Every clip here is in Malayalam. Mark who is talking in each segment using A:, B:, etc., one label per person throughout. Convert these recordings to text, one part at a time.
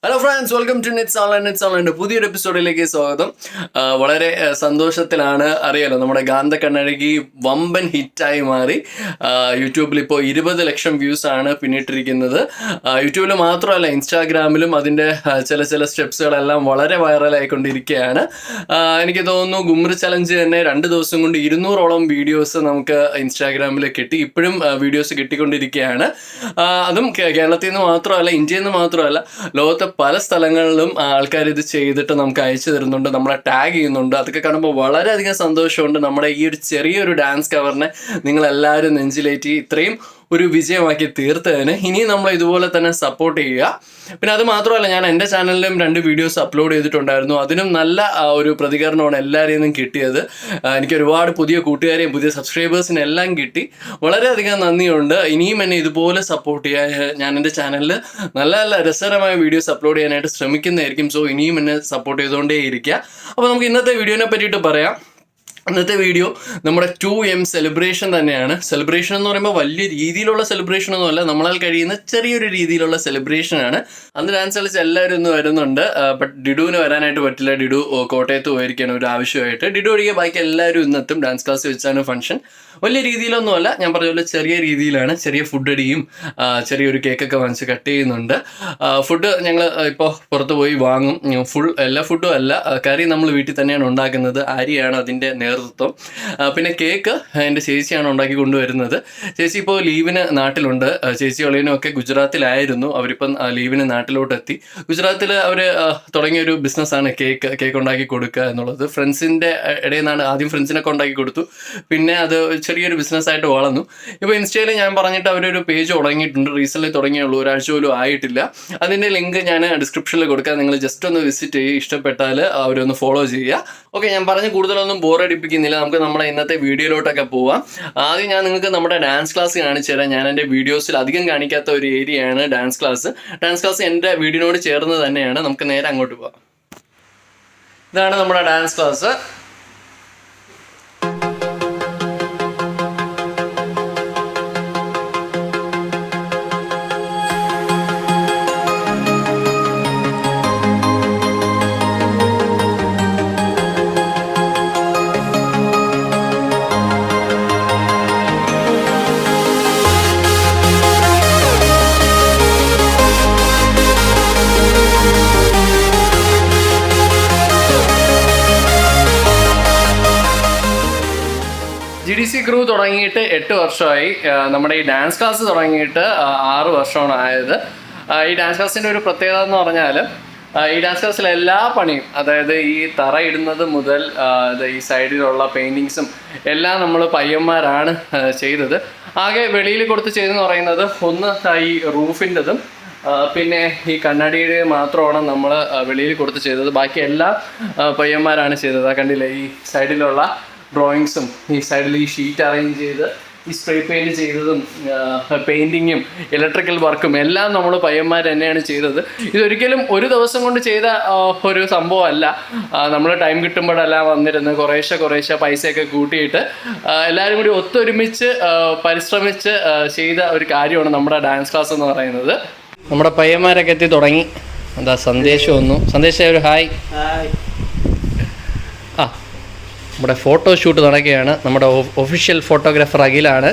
A: Hello friends, welcome to nets ഓൺലൈൻ്റെ പുതിയൊരു എപ്പിസോഡിലേക്ക് സ്വാഗതം. വളരെ സന്തോഷത്തിലാണ്. അറിയാലോ, നമ്മുടെ ഗാന്ധ കണ്ണഴകി വമ്പൻ ഹിറ്റായി മാറി. യൂട്യൂബിൽ ഇപ്പോൾ 20 ലക്ഷം വ്യൂസാണ് പിന്നിട്ടിരിക്കുന്നത്. യൂട്യൂബിൽ മാത്രമല്ല, ഇൻസ്റ്റാഗ്രാമിലും അതിൻ്റെ ചില സ്റ്റെപ്സുകളെല്ലാം വളരെ വൈറലായിക്കൊണ്ടിരിക്കുകയാണ്. എനിക്ക് തോന്നുന്നു ഗുമ്ര ചലഞ്ച് തന്നെ 2 ദിവസം കൊണ്ട് 200ഓളം വീഡിയോസ് നമുക്ക് ഇൻസ്റ്റാഗ്രാമിൽ കിട്ടി. ഇപ്പോഴും വീഡിയോസ് കിട്ടിക്കൊണ്ടിരിക്കുകയാണ്. അതും കേരളത്തിൽ നിന്ന് മാത്രമല്ല, ഇന്ത്യയിൽ നിന്ന് മാത്രമല്ല, ലോകത്തെ പല സ്ഥലങ്ങളിലും ആൾക്കാർ ഇത് ചെയ്തിട്ട് നമുക്ക് അയച്ചു തരുന്നുണ്ട്, നമ്മളെ ടാഗ് ചെയ്യുന്നുണ്ട്. അതൊക്കെ കാണുമ്പോൾ വളരെയധികം സന്തോഷമുണ്ട്. നമ്മുടെ ഈ ഒരു ചെറിയൊരു ഡാൻസ് കവറിനെ നിങ്ങളെല്ലാവരും നെഞ്ചിലേറ്റി ഇത്രയും ഒരു വിജയമാക്കി തീർത്തതിന് ഇനിയും നമ്മൾ ഇതുപോലെ തന്നെ സപ്പോർട്ട് ചെയ്യുക. പിന്നെ അത് മാത്രമല്ല, ഞാൻ എൻ്റെ ചാനലിലും 2 വീഡിയോസ് അപ്ലോഡ് ചെയ്തിട്ടുണ്ടായിരുന്നു. അതിനും നല്ല ഒരു പ്രതികരണമാണ് എല്ലാവരെയും നിന്നും കിട്ടിയത്. എനിക്ക് ഒരുപാട് പുതിയ കൂട്ടുകാരെയും പുതിയ സബ്സ്ക്രൈബേഴ്സിനും എല്ലാം കിട്ടി. വളരെയധികം നന്ദിയുണ്ട്. ഇനിയും എന്നെ ഇതുപോലെ സപ്പോർട്ട് ചെയ്യുക. ഞാൻ എൻ്റെ ചാനലിൽ നല്ല നല്ല രസകരമായ വീഡിയോസ് അപ്ലോഡ് ചെയ്യാനായിട്ട് ശ്രമിക്കുന്നതായിരിക്കും. സോ ഇനിയും എന്നെ സപ്പോർട്ട് ചെയ്തുകൊണ്ടേ ഇരിക്കുക. അപ്പോൾ നമുക്ക് ഇന്നത്തെ വീഡിയോനെ പറ്റിയിട്ട് പറയാം. ഇന്നത്തെ വീഡിയോ നമ്മുടെ 2M സെലിബ്രേഷൻ തന്നെയാണ്. സെലിബ്രേഷൻ എന്ന് പറയുമ്പോൾ വലിയ രീതിയിലുള്ള സെലിബ്രേഷൻ ഒന്നുമല്ല, നമ്മളാൽ കഴിയുന്ന ചെറിയൊരു രീതിയിലുള്ള സെലിബ്രേഷനാണ്. അന്ന് ഡാൻസ് കളിച്ച് എല്ലാവരും ഇന്ന് വരുന്നുണ്ട്. ബട്ട് ഡിഡുവിന് വരാനായിട്ട് പറ്റില്ല. ഡിഡു കോട്ടയത്ത് പോയിരിക്കുകയാണ് ഒരു ആവശ്യമായിട്ട്. ഡിഡു ഒഴികെ ബാക്കി എല്ലാവരും ഇന്നെത്തും. ഡാൻസ് ക്ലാസ് വെച്ചാണ് ഫംഗ്ഷൻ. വലിയ രീതിയിലൊന്നുമല്ല, ഞാൻ പറഞ്ഞ പോലെ ചെറിയ രീതിയിലാണ്. ചെറിയ ഫുഡ് അടിയും ചെറിയൊരു കേക്കൊക്കെ വാങ്ങിച്ച് കട്ട് ചെയ്യുന്നുണ്ട്. ഫുഡ് ഞങ്ങൾ ഇപ്പോൾ പുറത്ത് പോയി വാങ്ങും. എല്ലാ ഫുഡും അല്ല, കറി നമ്മൾ വീട്ടിൽ തന്നെയാണ് ഉണ്ടാക്കുന്നത്. ആര്യാണ് അതിൻ്റെ നേതൃത്വം. പിന്നെ കേക്ക് എൻ്റെ ചേച്ചിയാണ് ഉണ്ടാക്കി കൊണ്ടുവരുന്നത്. ചേച്ചി ഇപ്പോൾ ലീവിന് നാട്ടിലുണ്ട്. ചേച്ചി ഒളിയനും ഒക്കെ ഗുജറാത്തിലായിരുന്നു. അവരിപ്പം ലീവിന് നാട്ടിലോട്ടെത്തി. ഗുജറാത്തിൽ അവർ തുടങ്ങിയൊരു ബിസിനസ്സാണ് കേക്ക് ഉണ്ടാക്കി കൊടുക്കുക എന്നുള്ളത്. ഫ്രണ്ട്സിൻ്റെ ഇടയിൽ നിന്നാണ് ആദ്യം ഫ്രണ്ട്സിനൊക്കെ ഉണ്ടാക്കി കൊടുത്തു. പിന്നെ അത് ചെറിയൊരു ബിസിനസ്സായിട്ട് വളർന്നു. ഇപ്പോൾ ഇൻസ്റ്റയിൽ ഞാൻ പറഞ്ഞിട്ട് അവരൊരു പേജ് തുടങ്ങിയിട്ടുണ്ട്. റീസെൻ്റ്ലി തുടങ്ങിയുള്ളൂ, ഒരാഴ്ച പോലും ആയിട്ടില്ല. അതിൻ്റെ ലിങ്ക് ഞാൻ ഡിസ്ക്രിപ്ഷനിൽ കൊടുക്കാം. നിങ്ങൾ ജസ്റ്റ് ഒന്ന് വിസിറ്റ് ചെയ്യുക. ഇഷ്ടപ്പെട്ടാൽ അവരൊന്ന് ഫോളോ ചെയ്യുക. ഓക്കെ, ഞാൻ പറഞ്ഞ് കൂടുതലൊന്നും ബോറടിപ്പിക്കുന്നില്ല. നമുക്ക് നമ്മുടെ ഇന്നത്തെ വീഡിയോയിലോട്ടൊക്കെ പോവാം. ആദ്യം ഞാൻ നിങ്ങൾക്ക് നമ്മുടെ ഡാൻസ് ക്ലാസ് കാണിച്ചു തരാം. ഞാൻ എൻ്റെ വീഡിയോസിൽ അധികം കാണിക്കാത്ത ഒരു ഏരിയയാണ് ഡാൻസ് ക്ലാസ്. ഡാൻസ് ക്ലാസ് എൻ്റെ വീഡിയോനോട് ചേർന്ന് തന്നെയാണ്. നമുക്ക് നേരെ അങ്ങോട്ട് പോവാം. ഇതാണ് നമ്മുടെ ഡാൻസ് ക്ലാസ്. GDC ക്രൂ തുടങ്ങിയിട്ട് 8 വർഷമായി. നമ്മുടെ ഈ ഡാൻസ് ക്ലാസ് തുടങ്ങിയിട്ട് 6 വർഷമാണ് ആയത്. ഈ ഡാൻസ് ക്ലാസ്സിൻ്റെ ഒരു പ്രത്യേകത എന്ന് പറഞ്ഞാൽ, ഈ ഡാൻസ് ക്ലാസ്സിലെ എല്ലാ പണിയും, അതായത് ഈ തറ ഇടുന്നത് മുതൽ ഈ സൈഡിലുള്ള പെയിൻറ്റിങ്സും എല്ലാം നമ്മൾ പയ്യന്മാരാണ് ചെയ്തത്. ആകെ വെളിയിൽ കൊടുത്ത് ചെയ്തെന്ന് പറയുന്നത് ഒന്ന് ഈ റൂഫിൻ്റെതും പിന്നെ ഈ കണ്ണാടിയുടെ മാത്രമാണ് നമ്മൾ വെളിയിൽ കൊടുത്ത് ചെയ്തത്. ബാക്കി എല്ലാം പയ്യന്മാരാണ് ചെയ്തത്. കണ്ടില്ലേ, ഈ സൈഡിലുള്ള ഡ്രോയിങ്സും ഈ സൈഡിൽ ഈ ഷീറ്റ് അറേഞ്ച് ചെയ്ത് ഈ സ്പ്രേ പെയിൻറ്റ് ചെയ്തതും പെയിൻറ്റിങ്ങും ഇലക്ട്രിക്കൽ വർക്കും എല്ലാം നമ്മൾ പയ്യന്മാർ തന്നെയാണ് ചെയ്തത്. ഇതൊരിക്കലും ഒരു ദിവസം കൊണ്ട് ചെയ്ത ഒരു സംഭവമല്ല. നമ്മൾ ടൈം കിട്ടുമ്പോഴെല്ലാം വന്നിരുന്ന് കുറേശ്ശെ പൈസയൊക്കെ കൂട്ടിയിട്ട് എല്ലാവരും കൂടി ഒത്തൊരുമിച്ച് പരിശ്രമിച്ച് ചെയ്ത ഒരു കാര്യമാണ് നമ്മുടെ ഡാൻസ് ക്ലാസ് എന്ന് പറയുന്നത്. നമ്മുടെ പയ്യന്മാരൊക്കെ എത്തി തുടങ്ങി. എന്താ സന്ദേശം ഒന്നും, സന്ദേശം ഒരു ഹായ്. നമ്മുടെ ഫോട്ടോ ഷൂട്ട് നടക്കുകയാണ്. നമ്മുടെ ഒഫീഷ്യൽ ഫോട്ടോഗ്രാഫർ അഖിലാണ്.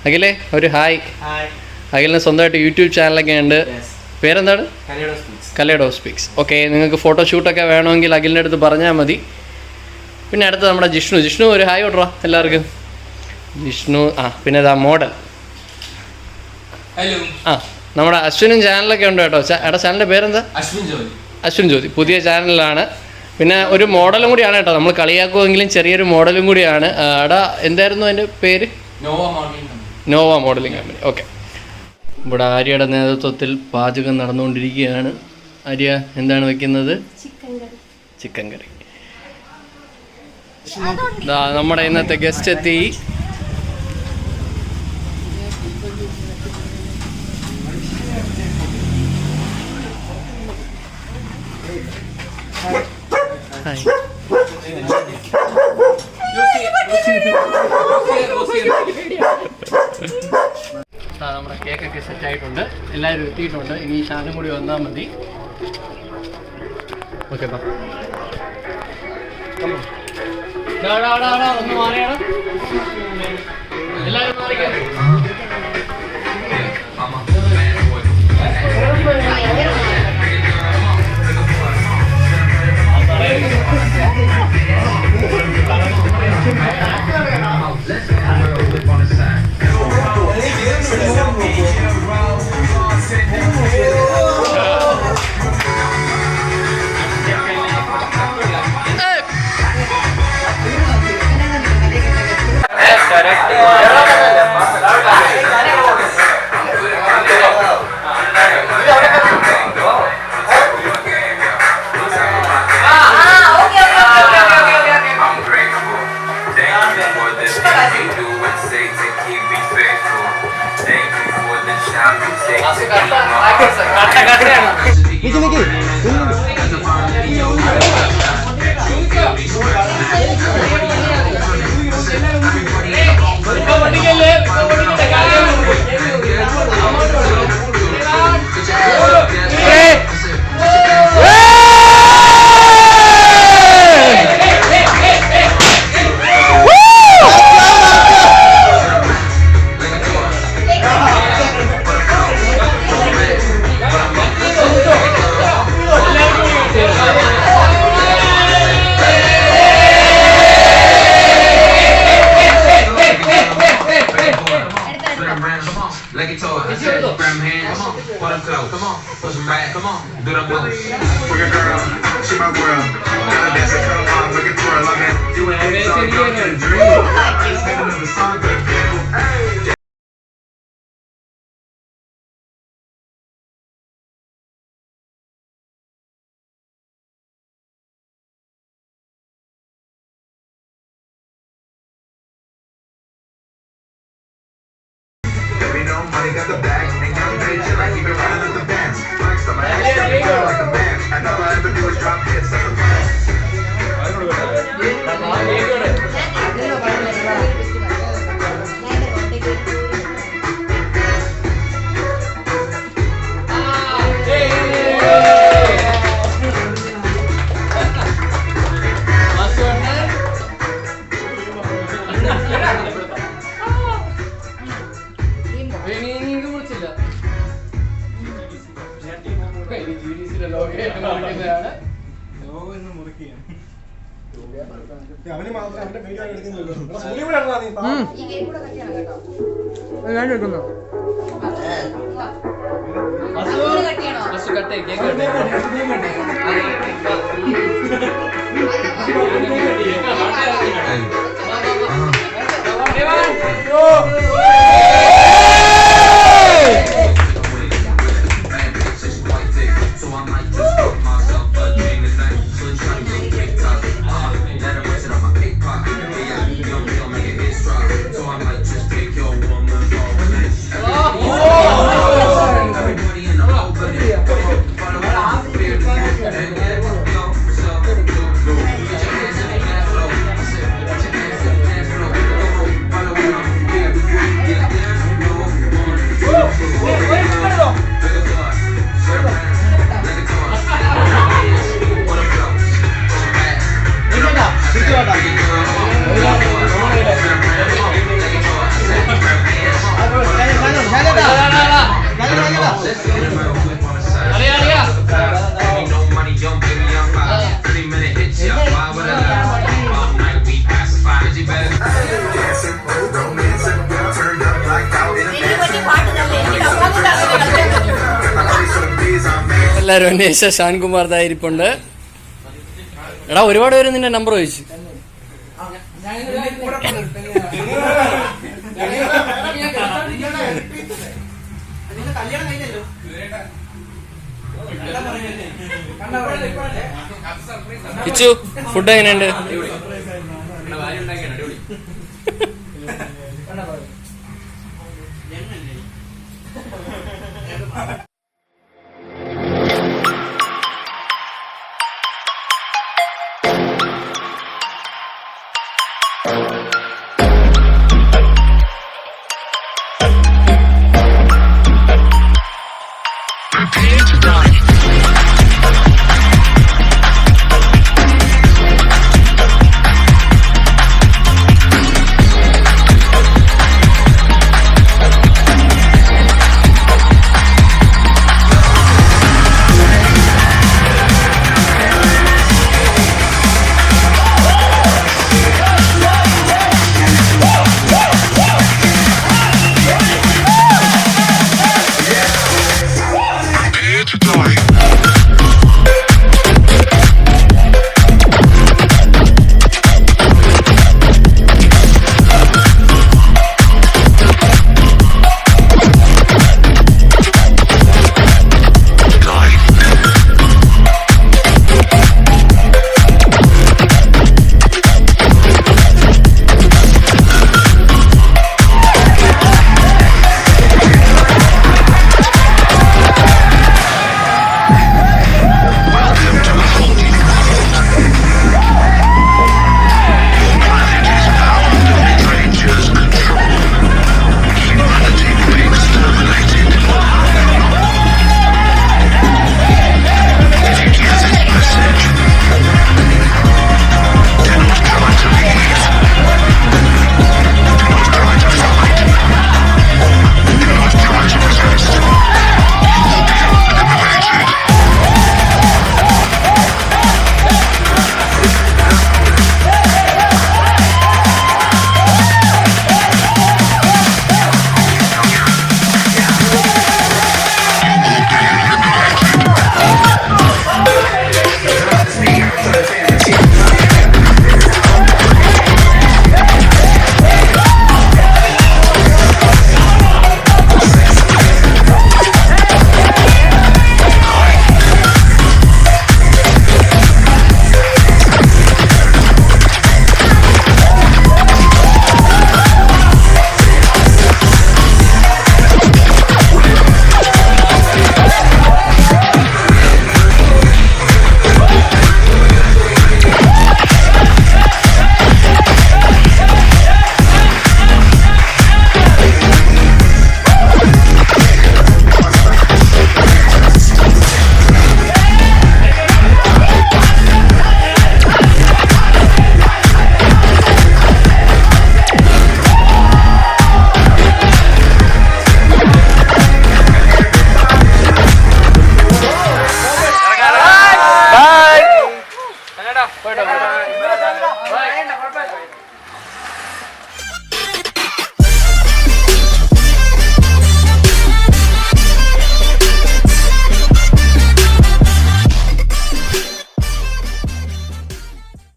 A: അഖിലേ ഒരു ഹായ്. അഖിലിന് സ്വന്തമായിട്ട് യൂട്യൂബ് ചാനലൊക്കെ ഉണ്ട്. പേരെന്താണ്? കലേഡോ സ്പീക്സ്. ഓക്കെ, നിങ്ങൾക്ക് ഫോട്ടോ ഷൂട്ടൊക്കെ വേണമെങ്കിൽ അഖിലിൻ്റെ അടുത്ത് പറഞ്ഞാൽ മതി. പിന്നെ അടുത്ത് നമ്മുടെ ജിഷ്ണു ഒരു ഹായ് ഓർഡറാ എല്ലാവർക്കും. ജിഷ്ണു പിന്നെ ഇതാ മോഡൽ. നമ്മുടെ അശ്വിനും ചാനലൊക്കെ ഉണ്ട് കേട്ടോ. ചാനലിൻ്റെ പേരെന്താ? അശ്വിൻ ജ്യോതി. പുതിയ ചാനലാണ്. പിന്നെ ഒരു മോഡലും കൂടിയാണ് കേട്ടോ. നമ്മൾ കളിയാക്കുമെങ്കിലും ചെറിയൊരു മോഡലും കൂടിയാണ്. എന്തായിരുന്നു അതിൻ്റെ പേര്? Nova modelling company. ഓക്കെ, ഇവിടെ ആര്യയുടെ നേതൃത്വത്തിൽ പാചകം നടന്നുകൊണ്ടിരിക്കുകയാണ്. ആര്യ എന്താണ് വെക്കുന്നത്? ചിക്കൻ കറി. നമ്മുടെ ഇന്നത്തെ ഗസ്റ്റ് എത്തി. നമ്മുടെ കേക്കൊക്കെ സെറ്റായിട്ടുണ്ട്. എല്ലാവരും എത്തിയിട്ടുണ്ട്. ഇനി ഷാനും കൂടി വന്നാൽ മതി. ഓക്കെ ഒന്ന് മാറിയാണ് എല്ലാവരും മാറിക്കാം.
B: Got the bag, ain't got the bitch, I keep it running at the bands. Flex on my ass, like the band. And all I have to do is drop hits at the fans.
A: എല്ലാവരും അന്വേഷിച്ച ഷാൻകുമാർ തായിരിപ്പുണ്ട്. എടാ ഒരുപാട് പേര് നിന്റെ നമ്പർ ചോദിച്ചു. ഇച്ചു ഫുഡ് എങ്ങനെയുണ്ട്?